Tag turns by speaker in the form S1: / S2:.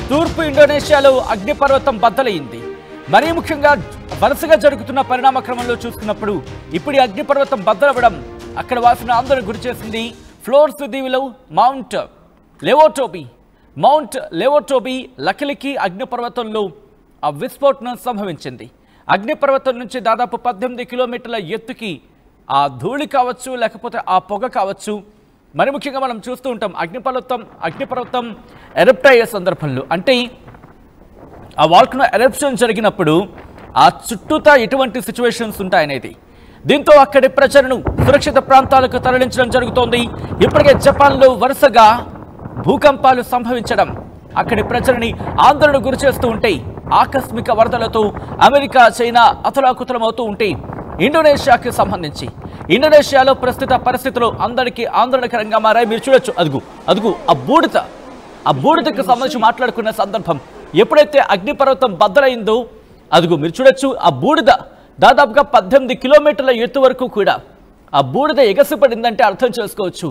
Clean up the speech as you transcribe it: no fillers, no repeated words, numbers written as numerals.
S1: తూర్పు ఇండోనేషియాలో అగ్నిపర్వతం బద్దలైంది. మరీ ముఖ్యంగా వరుసగా జరుగుతున్న పరిణామ క్రమంలో చూస్తున్నప్పుడు ఇప్పుడు ఈ అగ్నిపర్వతం బద్దలవ్వడం అక్కడ వాసిన ఆందోళన గురిచేసింది. ఫ్లోర్స్ దీవిలో మౌంట్ లెవోటోబీ లకిలికి అగ్నిపర్వతంలో ఆ విస్ఫోటనం సంభవించింది. అగ్నిపర్వతం నుంచి దాదాపు 18 కిలోమీటర్ల ఎత్తుకి ఆ ధూళి కావచ్చు, లేకపోతే ఆ పొగ కావచ్చు. మరి ముఖ్యంగా మనం చూస్తూ ఉంటాం అగ్నిపర్వతం ఎరప్ట్ అయ్యే సందర్భంలో, అంటే ఆ వాల్కనో ఎరప్షన్ జరిగినప్పుడు ఆ చుట్టూతా ఎటువంటి సిచ్యువేషన్స్ ఉంటాయనేది. దీంతో అక్కడి ప్రజలను సురక్షిత ప్రాంతాలకు తరలించడం జరుగుతోంది. ఇప్పటికే జపాన్లో వరుసగా భూకంపాలు సంభవించడం అక్కడి ప్రజలని ఆందోళన గురి చేస్తూ ఉంటే, ఆకస్మిక వరదలతో అమెరికా, చైనా అతలాకుతలమవుతూ ఉంటే, ఇండోనేషియాకి సంబంధించి ఇండోనేషియాలో ప్రస్తుత పరిస్థితులు అందరికీ ఆందోళనకరంగా మారాయి. మీరు చూడొచ్చు, అదుగు ఆ బూడిదకు సంబంధించి మాట్లాడుకున్న సందర్భం. ఎప్పుడైతే అగ్నిపర్వతం బద్దలైందో మీరు చూడొచ్చు, ఆ బూడిద దాదాపుగా 18 కిలోమీటర్ల ఎత్తు వరకు కూడా ఆ బూడిద ఎగసిపడిందంటే అర్థం చేసుకోవచ్చు